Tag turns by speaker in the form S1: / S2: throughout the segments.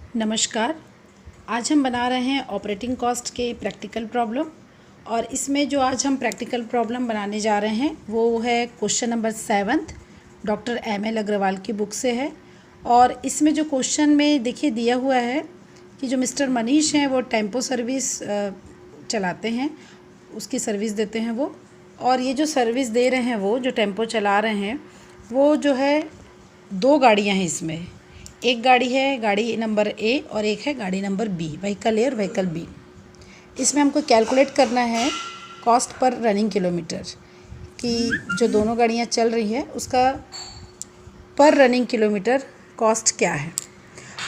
S1: नमस्कार। आज हम बना रहे हैं ऑपरेटिंग कॉस्ट के प्रैक्टिकल प्रॉब्लम। और इसमें जो आज हम प्रैक्टिकल प्रॉब्लम बनाने जा रहे हैं वो है question number 7 doctor M L. Agarwal की बुक से है। और इसमें जो क्वेश्चन में देखिए दिया हुआ है कि जो मिस्टर मनीष हैं वो टेम्पो सर्विस चलाते हैं, उसकी सर्विस देते हैं वो। और ये जो सर्विस दे रहे हैं वो जो टेम्पो चला रहे हैं वो जो है 2 गाड़ियाँ हैं इसमें। एक गाड़ी है गाड़ी नंबर ए और एक है गाड़ी नंबर बी, व्हीकल ए और व्हीकल बी। इसमें हमको कैलकुलेट करना है कॉस्ट पर रनिंग किलोमीटर कि जो दोनों गाड़ियाँ चल रही हैं उसका पर रनिंग किलोमीटर कॉस्ट क्या है।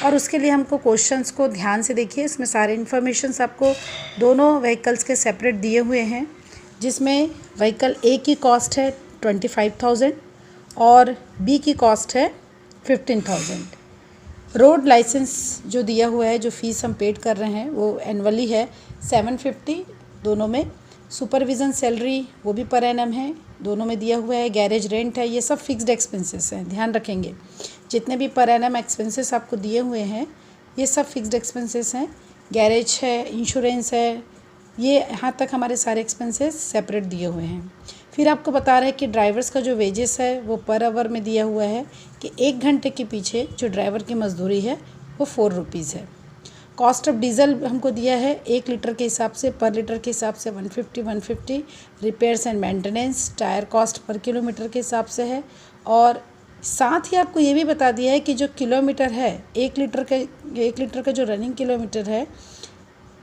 S1: और उसके लिए हमको क्वेश्चंस को ध्यान से देखिए, इसमें सारे इन्फॉर्मेशंस आपको दोनों व्हीकल्स के सेपरेट दिए हुए हैं, जिसमें व्हीकल ए की कॉस्ट है 25,000 और बी की कॉस्ट है 15,000। रोड लाइसेंस जो दिया हुआ है, जो फ़ीस हम पेड कर रहे हैं वो एनुअली है 750 दोनों में। सुपरविज़न सैलरी वो भी पर एनम है, दोनों में दिया हुआ है। गैरेज रेंट है, ये सब फिक्स्ड एक्सपेंसेस हैं, ध्यान रखेंगे। जितने भी पर एनम एक्सपेंसेस आपको दिए हुए हैं ये सब फिक्स्ड एक्सपेंसेस हैं। गैरेज है, इंश्योरेंस है, ये यहाँ तक हमारे सारे एक्सपेंसेस सेपरेट दिए हुए हैं। फिर आपको बता रहे हैं कि ड्राइवर्स का जो वेजेस है वो पर आवर में दिया हुआ है कि 1 घंटे के पीछे जो ड्राइवर की मजदूरी है वो 4 रुपीज़ है। कॉस्ट ऑफ डीजल हमको दिया है 1 लीटर के हिसाब से, पर लीटर के हिसाब से 150। Repairs and maintenance, tyre cost per kilometre के हिसाब से है। और साथ ही आपको ये भी बता दिया है कि जो किलोमीटर है 1 लीटर का जो रनिंग किलोमीटर है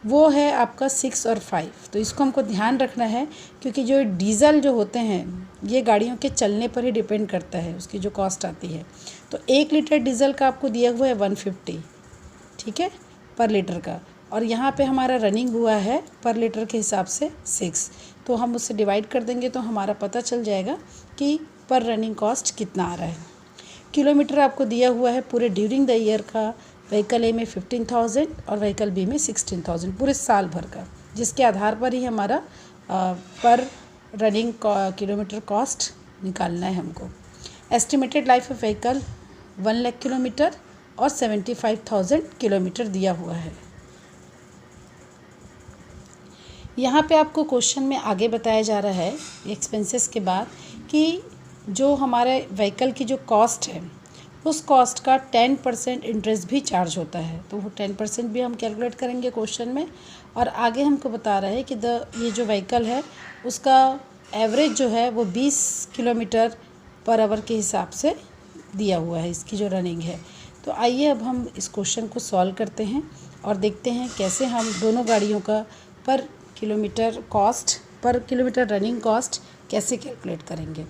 S1: वो है आपका 6 और 5। तो इसको हमको ध्यान रखना है क्योंकि जो डीज़ल जो होते हैं ये गाड़ियों के चलने पर ही डिपेंड करता है, उसकी जो कॉस्ट आती है। तो 1 लीटर डीज़ल का आपको दिया हुआ है 150, ठीक है, पर लीटर का। और यहाँ पे हमारा रनिंग हुआ है पर लीटर के हिसाब से 6, तो हम उससे डिवाइड कर देंगे तो हमारा पता चल जाएगा कि पर रनिंग कॉस्ट कितना आ रहा है। किलोमीटर आपको दिया हुआ है पूरे ड्यूरिंग द ईयर का, व्हीकल ए में 15,000 और व्हीकल बी में 16,000 पूरे साल भर का, जिसके आधार पर ही हमारा पर रनिंग किलोमीटर कॉस्ट निकालना है हमको। Estimated life of vehicle 1 lakh kilometre और 75,000 किलोमीटर दिया हुआ है। यहाँ पे आपको क्वेश्चन में आगे बताया जा रहा है एक्सपेंसेस के बाद कि जो हमारे व्हीकल की जो कॉस्ट है उस कॉस्ट का 10% इंटरेस्ट भी चार्ज होता है, तो वो 10% भी हम कैलकुलेट करेंगे क्वेश्चन में। और आगे हमको बता रहा है कि ये जो व्हीकल है उसका एवरेज जो है वो 20 किलोमीटर पर आवर के हिसाब से दिया हुआ है, इसकी जो रनिंग है। तो आइए अब हम इस क्वेश्चन को सॉल्व करते हैं और देखते हैं कैसे हम दोनों गाड़ियों का पर किलोमीटर रनिंग कॉस्ट कैसे कैलकुलेट करेंगे।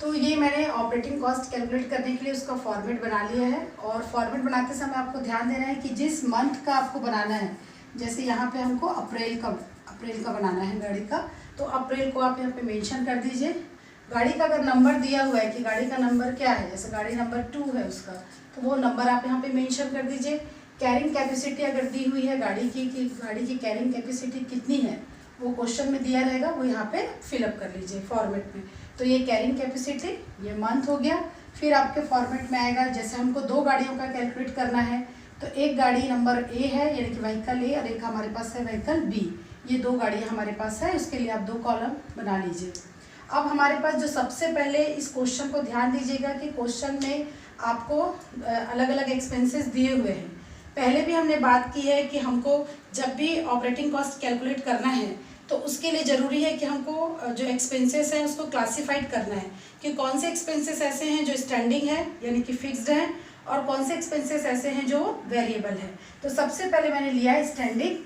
S1: तो ये मैंने ऑपरेटिंग कॉस्ट कैलकुलेट करने के लिए उसका फॉर्मेट बना लिया है। और फॉर्मेट बनाते समय आपको ध्यान देना है कि जिस मंथ का आपको बनाना है, जैसे यहाँ पे हमको अप्रैल का बनाना है गाड़ी का, तो अप्रैल को आप यहाँ पे मेंशन कर दीजिए। गाड़ी का अगर नंबर दिया हुआ है कि गाड़ी का नंबर क्या है, जैसे गाड़ी नंबर 2 है उसका, तो वो नंबर आप यहाँ पे मेंशन कर दीजिए। कैरिंग कैपेसिटी अगर दी हुई है गाड़ी की कि गाड़ी की कैरिंग कैपेसिटी कितनी है वो क्वेश्चन में दिया रहेगा, वो यहाँ पे फिलअप कर लीजिए फॉर्मेट में। तो ये कैरिंग कैपेसिटी, ये मंथ हो गया। फिर आपके फॉर्मेट में आएगा, जैसे हमको 2 गाड़ियों का कैलकुलेट करना है, तो एक गाड़ी नंबर ए है यानी कि व्हीकल ए और एक हमारे पास है व्हीकल बी। ये 2 गाड़ियाँ हमारे पास है, उसके लिए आप 2 कॉलम बना लीजिए। अब हमारे पास जो सबसे पहले इस क्वेश्चन को ध्यान दीजिएगा कि क्वेश्चन में आपको अलग अलग एक्सपेंसेस दिए हुए हैं। पहले भी हमने बात की है कि हमको जब भी ऑपरेटिंग कॉस्ट कैलकुलेट करना है तो उसके लिए ज़रूरी है कि हमको जो एक्सपेंसेस हैं उसको क्लासिफाइड करना है कि कौन से एक्सपेंसेस ऐसे हैं जो स्टैंडिंग है यानी कि फिक्स्ड हैं और कौन से एक्सपेंसेस ऐसे हैं जो वेरिएबल हैं। तो सबसे पहले मैंने लिया है स्टैंडिंग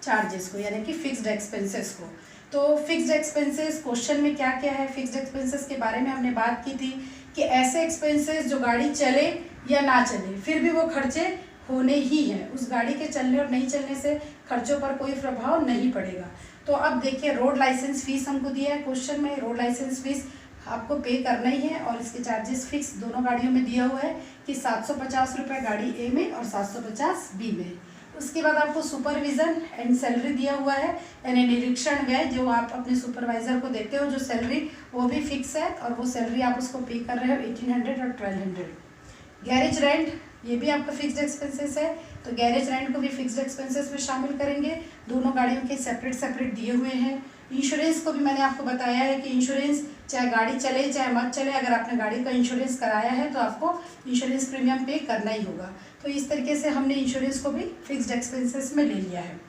S1: चार्जेस को यानी कि फिक्स्ड एक्सपेंसेस को। तो फिक्स्ड एक्सपेंसेस क्वेश्चन में क्या क्या है, फिक्स्ड एक्सपेंसेस के बारे में हमने बात की थी कि ऐसे एक्सपेंसेस जो गाड़ी चले या ना चले फिर भी वो खर्चे होने ही हैं, उस गाड़ी के चलने और नहीं चलने से खर्चों पर कोई प्रभाव नहीं पड़ेगा। तो अब देखिए रोड लाइसेंस फीस हमको दिया है क्वेश्चन में, रोड लाइसेंस फीस आपको पे करना ही है और इसके चार्जेस फिक्स दोनों गाड़ियों में दिया हुआ है कि 750 रुपये गाड़ी ए में और 750 बी में। उसके बाद आपको सुपरविजन एंड सैलरी दिया हुआ है यानी निरीक्षण व्यय जो आप अपने सुपरवाइजर को देते हो, जो सैलरी वो भी फिक्स है और वो सैलरी आप उसको पे कर रहे हो 1800 और 1200। गैरेज रेंट, ये भी आपका फिक्स्ड एक्सपेंसेस है, तो गैरेज रेंट को भी फिक्स्ड एक्सपेंसेस में शामिल करेंगे। दोनों गाड़ियों के सेपरेट सेपरेट दिए हुए हैं। इंश्योरेंस को भी मैंने आपको बताया है कि इंश्योरेंस चाहे गाड़ी चले चाहे मत चले, अगर आपने गाड़ी का इंश्योरेंस कराया है तो आपको इंश्योरेंस प्रीमियम पे करना ही होगा। तो इस तरीके से हमने इंश्योरेंस को भी फिक्स्ड एक्सपेंसेस में ले लिया है।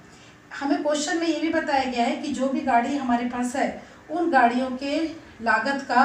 S1: हमें क्वेश्चन में ये भी बताया गया है कि जो भी गाड़ी हमारे पास है उन गाड़ियों के लागत का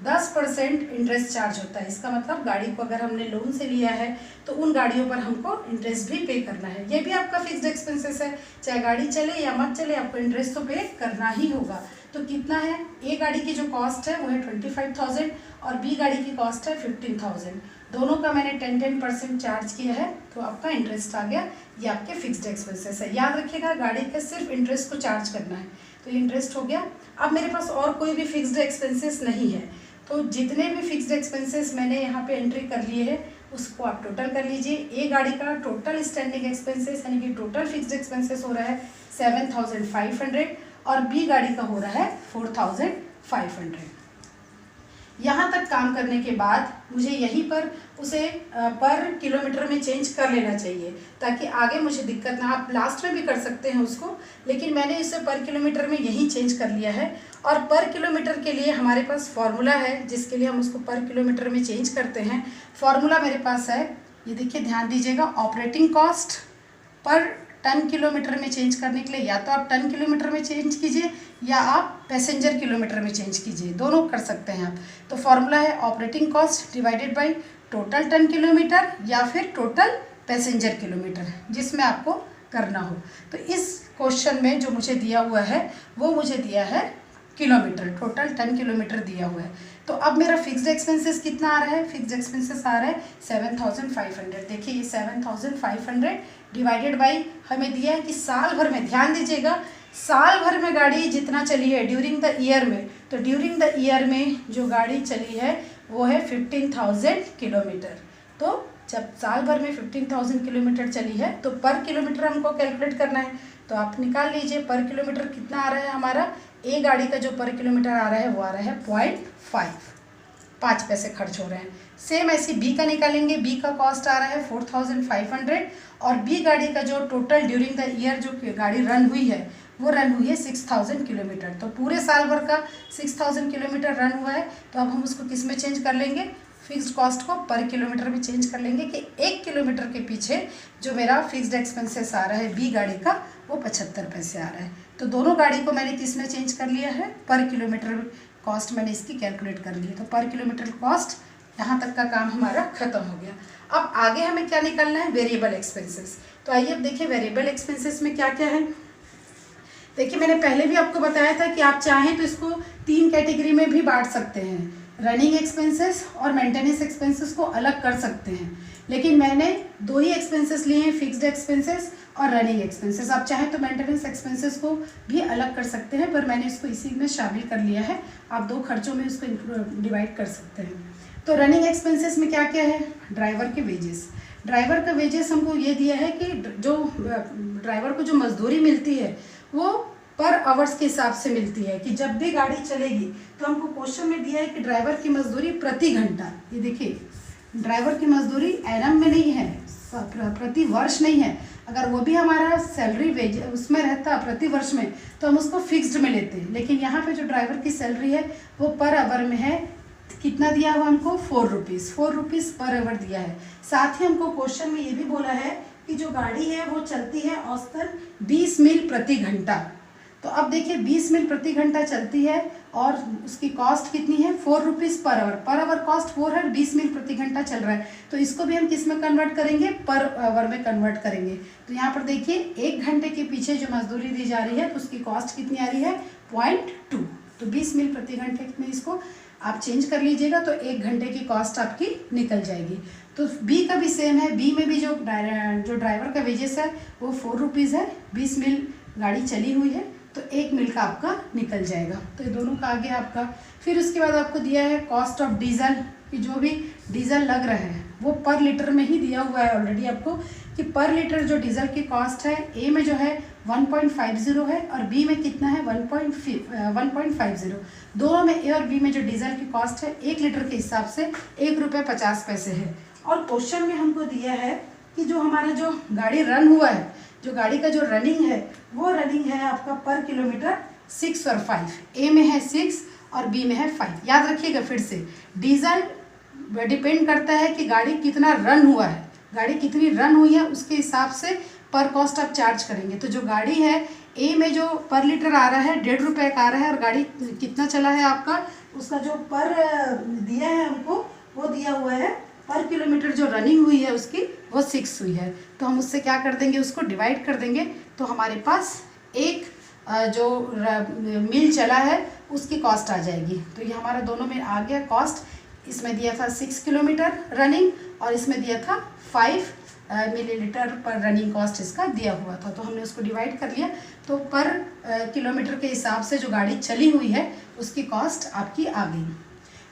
S1: 10% इंटरेस्ट चार्ज होता है। इसका मतलब गाड़ी को अगर हमने लोन से लिया है तो उन गाड़ियों पर हमको इंटरेस्ट भी पे करना है। ये भी आपका फिक्स्ड एक्सपेंसेस है, चाहे गाड़ी चले या मत चले आपको इंटरेस्ट तो पे करना ही होगा। तो कितना है, ए गाड़ी की जो कॉस्ट है वो है 25,000 और बी गाड़ी की कॉस्ट है 15,000। दोनों का मैंने 10% चार्ज किया है तो आपका इंटरेस्ट आ गया। ये आपके फिक्स्ड एक्सपेंसेस है। याद रखिएगा गाड़ी का सिर्फ इंटरेस्ट को चार्ज करना है, तो ये इंटरेस्ट हो गया। अब मेरे पास और कोई भी फिक्स्ड एक्सपेंसेस नहीं है, तो जितने भी फिक्स्ड एक्सपेंसेस मैंने यहाँ पे एंट्री कर लिए हैं उसको आप टोटल कर लीजिए। ए गाड़ी का टोटल स्टैंडिंग एक्सपेंसेस यानी कि टोटल फिक्स्ड एक्सपेंसेस हो रहा है 7,500 और बी गाड़ी का हो रहा है 4,500। यहाँ तक काम करने के बाद मुझे यहीं पर उसे पर किलोमीटर में चेंज कर लेना चाहिए ताकि आगे मुझे दिक्कत ना। आप लास्ट में भी कर सकते हैं उसको, लेकिन मैंने इसे पर किलोमीटर में यहीं चेंज कर लिया है। और पर किलोमीटर के लिए हमारे पास फॉर्मूला है जिसके लिए हम उसको पर किलोमीटर में चेंज करते हैं। फॉर्मूला मेरे पास है, ये देखिए ध्यान दीजिएगा, operating cost per ton kilometre में चेंज करने के लिए या तो आप टन किलोमीटर में चेंज कीजिए या आप पैसेंजर किलोमीटर में चेंज कीजिए, दोनों कर सकते हैं आप। तो फॉर्मूला है operating cost divided by total ton kilometre या फिर टोटल पैसेंजर किलोमीटर, जिसमें आपको करना हो। तो इस क्वेश्चन में जो मुझे दिया हुआ है वो मुझे दिया है किलोमीटर, टोटल टन किलोमीटर दिया हुआ है। तो अब मेरा फिक्स्ड एक्सपेंसेस कितना आ रहा है, फिक्स्ड एक्सपेंसेस आ रहा है 7,500। देखिए ये 7,500 डिवाइडेड बाई हमें दिया है कि साल भर में, ध्यान दीजिएगा, साल भर में गाड़ी जितना चली है ड्यूरिंग द ईयर में, तो ड्यूरिंग द ईयर में जो गाड़ी चली है वो है 15,000 किलोमीटर। तो जब साल भर में 15,000 किलोमीटर चली है तो पर किलोमीटर हमको कैलकुलेट करना है। तो आप निकाल लीजिए पर किलोमीटर कितना आ रहा है हमारा। ए गाड़ी का जो पर किलोमीटर आ रहा है वो आ रहा है 5 पैसे खर्च हो रहे हैं। सेम ऐसी बी का निकालेंगे, बी का कॉस्ट आ रहा है 4,500 और बी गाड़ी का जो टोटल ड्यूरिंग द ईयर जो गाड़ी रन हुई है वो रन हुई है 6,000 किलोमीटर। तो पूरे साल भर का 6,000 किलोमीटर रन हुआ है। तो अब हम उसको किस में चेंज कर लेंगे, फिक्स्ड कॉस्ट को पर किलोमीटर में चेंज कर लेंगे कि 1 किलोमीटर के पीछे जो मेरा फिक्स्ड एक्सपेंसेस आ रहा है बी गाड़ी का वो 75 पैसे आ रहा है। तो दोनों गाड़ी को मैंने किस में चेंज कर लिया है, पर किलोमीटर कॉस्ट मैंने इसकी कैलकुलेट कर ली है। तो पर किलोमीटर कॉस्ट यहाँ तक का काम हमारा खत्म हो गया। अब आगे हमें क्या निकालना है, वेरिएबल एक्सपेंसेस। तो आइए अब देखिए वेरिएबल एक्सपेंसेस में क्या क्या है। देखिए मैंने पहले भी आपको बताया था कि आप चाहें तो इसको 3 कैटेगरी में भी बांट सकते हैं, रनिंग एक्सपेंसेस और मेंटेनेंस एक्सपेंसेस को अलग कर सकते हैं, लेकिन मैंने 2 ही एक्सपेंसेस लिए हैं, फिक्स्ड एक्सपेंसेस और रनिंग एक्सपेंसेस। आप चाहें तो मेंटेनेंस एक्सपेंसेस को भी अलग कर सकते हैं, पर मैंने इसको इसी में शामिल कर लिया है। आप 2 खर्चों में इसको डिवाइड कर सकते हैं। तो रनिंग एक्सपेंसेस में क्या क्या है, ड्राइवर के वेजेस। ड्राइवर का वेजेस हमको ये दिया है कि जो ड्राइवर को जो मजदूरी मिलती है वो पर आवर्स के हिसाब से मिलती है, कि जब भी गाड़ी चलेगी तो हमको क्वेश्चन में दिया है कि ड्राइवर की मजदूरी प्रति घंटा। ये देखिए ड्राइवर की मजदूरी एनम में नहीं है, प्रति वर्ष नहीं है। अगर वो भी हमारा सैलरी वेज उसमें रहता प्रति वर्ष में तो हम उसको फिक्स्ड में लेते हैं, लेकिन यहाँ पे जो ड्राइवर की सैलरी है वो पर आवर में है। कितना दिया हुआ हमको, 4 रुपीज़ पर आवर दिया है। साथ ही हमको क्वेश्चन में ये भी बोला है कि जो गाड़ी है वो चलती है औसतन 20 मील प्रति घंटा। तो अब देखिए 20 मील प्रति घंटा चलती है और उसकी कॉस्ट कितनी है, 4 रुपीज़ पर आवर कॉस्ट 4 है, 20 मील प्रति घंटा चल रहा है। तो इसको भी हम किस में कन्वर्ट करेंगे, पर आवर में कन्वर्ट करेंगे। तो यहाँ पर देखिए 1 घंटे के पीछे जो मजदूरी दी जा रही है तो उसकी कॉस्ट कितनी आ रही है, 0.2। तो 20 मील प्रति घंटे में इसको आप चेंज कर लीजिएगा तो 1 घंटे की कॉस्ट आपकी निकल जाएगी। तो बी का भी सेम है, बी में भी जो ड्राइवर का वेजेस है वो 4 रुपीज़ है, 20 मील गाड़ी चली हुई है तो 1 मील का आपका निकल जाएगा। तो ये दोनों का आ गया आपका। फिर उसके बाद आपको दिया है कॉस्ट ऑफ डीजल, कि जो भी डीजल लग रहा है वो पर लीटर में ही दिया हुआ है ऑलरेडी आपको, कि पर लीटर जो डीजल की कॉस्ट है ए में जो है 1.50 है और बी में कितना है 1.50। दोनों में ए और बी में जो डीजल की कॉस्ट है 1 लीटर के हिसाब से 1 रुपये 50 पैसे है। और क्वेश्चन में हमको दिया है कि जो हमारा जो गाड़ी रन हुआ है, जो गाड़ी का जो रनिंग है वो रनिंग है आपका पर किलोमीटर 6 और 5। ए में है 6 और बी में है 5। याद रखिएगा फिर से, डीजल डिपेंड करता है कि गाड़ी कितना रन हुआ है, गाड़ी कितनी रन हुई है उसके हिसाब से पर कॉस्ट आप चार्ज करेंगे। तो जो गाड़ी है ए में जो पर लीटर आ रहा है 1.5 रुपये का आ रहा है और गाड़ी कितना चला है आपका, उसका जो पर दिया है हमको वो दिया हुआ है पर किलोमीटर जो रनिंग हुई है उसकी वो 6 हुई है। तो हम उससे क्या कर देंगे, उसको डिवाइड कर देंगे तो हमारे पास एक जो मील चला है उसकी कॉस्ट आ जाएगी। तो ये हमारा दोनों में आ गया कॉस्ट। इसमें दिया था 6 किलोमीटर रनिंग और इसमें दिया था 5 मिलीलीटर पर रनिंग कॉस्ट इसका दिया हुआ था। तो हमने उसको डिवाइड कर लिया तो पर किलोमीटर के हिसाब से जो गाड़ी चली हुई है उसकी कॉस्ट आपकी आ गई।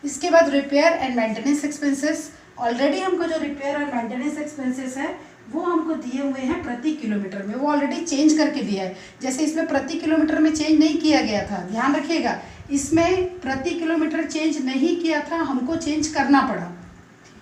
S1: इसके बाद repair and maintenance expenses. Already हमको जो रिपेयर और मेंटेनेंस एक्सपेंसेस है वो हमको दिए हुए हैं प्रति किलोमीटर में, वो ऑलरेडी चेंज करके दिया है। जैसे इसमें प्रति किलोमीटर में चेंज नहीं किया गया था, ध्यान रखिएगा, इसमें प्रति किलोमीटर चेंज नहीं किया था, हमको चेंज करना पड़ा।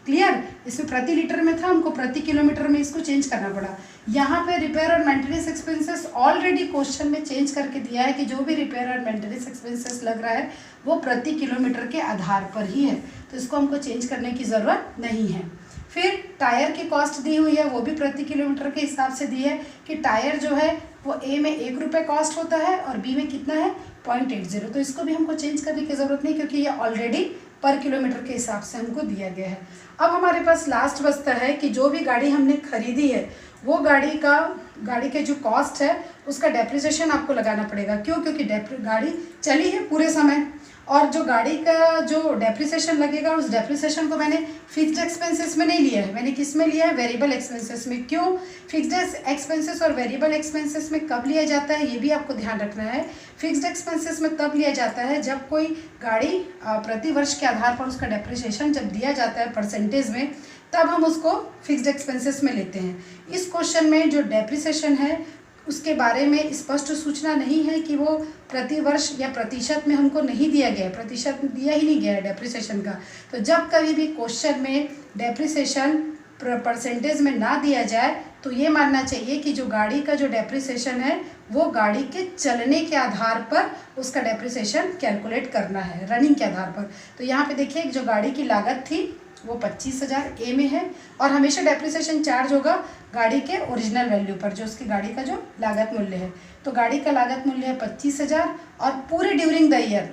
S1: क्लियर, इसमें प्रति लीटर में था, हमको प्रति किलोमीटर में इसको चेंज करना पड़ा। यहाँ पे रिपेयर और मेंटेनेंस एक्सपेंसेस ऑलरेडी क्वेश्चन में चेंज करके दिया है कि जो भी रिपेयर और मेंटेनेंस एक्सपेंसेस लग रहा है वो प्रति किलोमीटर के आधार पर ही है, तो इसको हमको चेंज करने की ज़रूरत नहीं है। फिर टायर की कॉस्ट दी हुई है, वो भी प्रति किलोमीटर के हिसाब से दी है कि टायर जो है वो ए में 1 रुपये कॉस्ट होता है और बी में कितना है 0.80। तो इसको भी हमको चेंज करने की ज़रूरत नहीं क्योंकि ये ऑलरेडी पर किलोमीटर के हिसाब से हमको दिया गया है। अब हमारे पास लास्ट बचता है कि जो भी गाड़ी हमने खरीदी है वो गाड़ी के जो कॉस्ट है उसका डेप्रिसिएशन आपको लगाना पड़ेगा। क्यों? क्योंकि गाड़ी चली है पूरे समय और जो गाड़ी का जो डेप्रिसिएशन लगेगा उस डेप्रिसिएशन को मैंने फिक्स्ड एक्सपेंसेस में नहीं लिया है, मैंने किस में लिया है, वेरिएबल एक्सपेंसेस में। क्यों? फिक्स्ड एक्सपेंसेस और वेरिएबल एक्सपेंसेस में कब लिया जाता है ये भी आपको ध्यान रखना है। फिक्स्ड एक्सपेंसेस में तब लिया जाता है जब कोई गाड़ी प्रति वर्ष के आधार पर उसका डेप्रिसिएशन जब दिया जाता है परसेंटेज में, तब हम उसको फिक्स्ड एक्सपेंसेस में लेते हैं। इस क्वेश्चन में जो डेप्रिसिएशन है उसके बारे में स्पष्ट सूचना नहीं है कि वो प्रति वर्ष या प्रतिशत में हमको नहीं दिया गया है, प्रतिशत दिया ही नहीं गया है डेप्रिसिएशन का। तो जब कभी भी क्वेश्चन में डेप्रिसिएशन परसेंटेज में ना दिया जाए तो ये मानना चाहिए कि जो गाड़ी का जो डेप्रिसिएशन है वो गाड़ी के चलने के आधार पर उसका डेप्रिसिएशन कैलकुलेट करना है, रनिंग के आधार पर। तो यहाँ पे देखिए जो गाड़ी की लागत थी वो 25,000 ए में है और हमेशा डेप्रिसिएशन चार्ज होगा गाड़ी के ओरिजिनल वैल्यू पर, जो उसकी गाड़ी का जो लागत मूल्य है। तो गाड़ी का लागत मूल्य है 25,000 और पूरे ड्यूरिंग द ईयर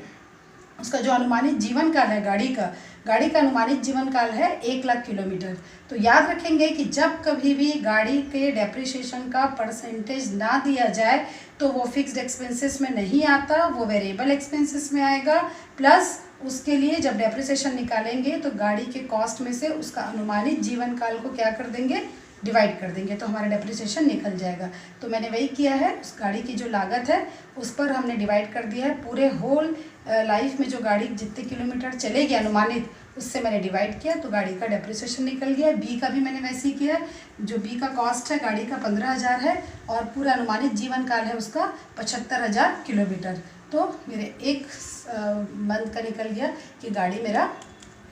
S1: उसका जो अनुमानित जीवन काल है गाड़ी का अनुमानित जीवन काल है 1,00,000 किलोमीटर। तो याद रखेंगे कि जब कभी भी गाड़ी के डेप्रिसिएशन का परसेंटेज ना दिया जाए तो वो फिक्स्ड एक्सपेंसेस में नहीं आता, वो वेरिएबल एक्सपेंसेस में आएगा। प्लस उसके लिए जब डेप्रिसिएशन निकालेंगे तो गाड़ी के कॉस्ट में से उसका अनुमानित जीवन काल को क्या कर देंगे, डिवाइड कर देंगे, तो हमारा डेप्रिसिएशन निकल जाएगा। तो मैंने वही किया है, उस गाड़ी की जो लागत है उस पर हमने डिवाइड कर दिया है, पूरे होल लाइफ में जो गाड़ी जितने किलोमीटर चलेगी अनुमानित उससे मैंने डिवाइड किया तो गाड़ी का डेप्रिसिएशन निकल गया। बी का भी मैंने वैसे ही किया, जो बी का कॉस्ट है गाड़ी का 15,000 है और पूरा अनुमानित जीवन काल है उसका 75,000 किलोमीटर। तो मेरे एक मंथ का निकल गया कि गाड़ी मेरा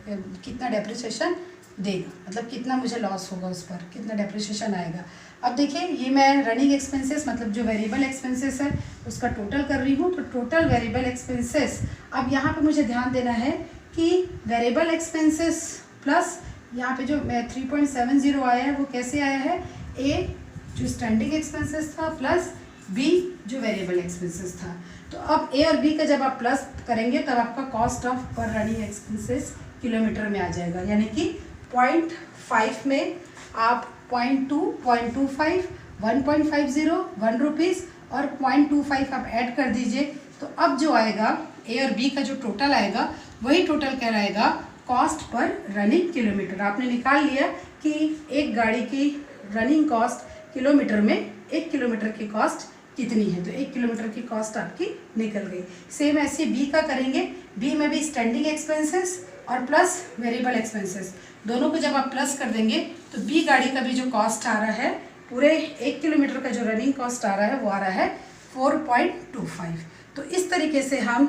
S1: कितना डेप्रिसिएशन देगा, मतलब कितना मुझे लॉस होगा, उस पर कितना डेप्रिसिएशन आएगा। अब देखिए ये मैं रनिंग एक्सपेंसेस मतलब जो वेरिएबल एक्सपेंसेस है उसका टोटल कर रही हूँ। तो टोटल वेरिएबल एक्सपेंसेस, अब यहाँ पे मुझे ध्यान देना है कि वेरिएबल एक्सपेंसेस प्लस यहाँ पे जो 3.70 आया है वो कैसे आया है, ए जो स्टैंडिंग एक्सपेंसेस था प्लस बी जो वेरिएबल एक्सपेंसेस था। तो अब ए और बी का जब आप प्लस करेंगे तब आपका कॉस्ट ऑफ पर रनिंग एक्सपेंसेस किलोमीटर में आ जाएगा, यानी कि 0.5 में आप 0.2, 0.25, 1.50, 1 रुपीज़ और 0.25 आप ऐड कर दीजिए। तो अब जो आएगा ए और बी का जो टोटल आएगा वही टोटल क्या रहेगा, कॉस्ट पर रनिंग किलोमीटर। आपने निकाल लिया कि एक गाड़ी की रनिंग कॉस्ट किलोमीटर में 1 किलोमीटर की कॉस्ट कितनी है, तो 1 किलोमीटर की कॉस्ट आपकी निकल गई। सेम ऐसे बी का करेंगे, बी में भी स्टैंडिंग एक्सपेंसेस और प्लस वेरिएबल एक्सपेंसेस दोनों को जब आप प्लस कर देंगे तो बी गाड़ी का भी जो कॉस्ट आ रहा है पूरे 1 किलोमीटर का जो रनिंग कॉस्ट आ रहा है वो आ रहा है 4.25। तो इस तरीके से हम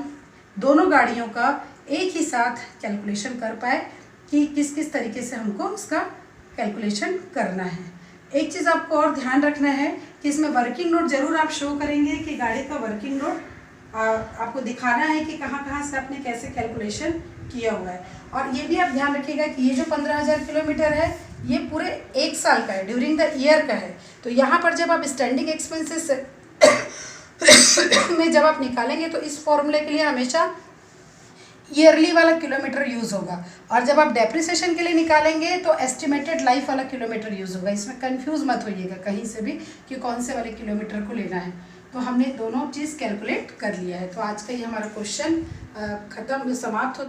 S1: दोनों गाड़ियों का एक ही साथ कैलकुलेशन कर पाए कि किस किस तरीके से हमको उसका कैलकुलेशन करना है। एक चीज़ आपको और ध्यान रखना है कि इसमें वर्किंग नोट ज़रूर आप शो करेंगे कि गाड़ी का वर्किंग नोट आपको दिखाना है कि कहाँ कहाँ से आपने कैसे कैलकुलेशन किया हुआ है। और ये भी आप ध्यान रखिएगा कि ये जो 15,000 किलोमीटर है ये पूरे 1 साल का है, ड्यूरिंग द ईयर का है। तो यहाँ पर जब आप स्टैंडिंग एक्सपेंसेस में जब आप निकालेंगे तो इस फॉर्मूले के लिए हमेशा ईयरली वाला किलोमीटर यूज़ होगा, और जब आप डेप्रिसिएशन के लिए निकालेंगे तो एस्टिमेटेड लाइफ वाला किलोमीटर यूज़ होगा। इसमें कंफ्यूज मत होइएगा कहीं से भी कि कौन से वाले किलोमीटर को लेना है। तो हमने दोनों चीज़ कैलकुलेट कर लिया है। तो आज का ये हमारा क्वेश्चन समाप्त होता है।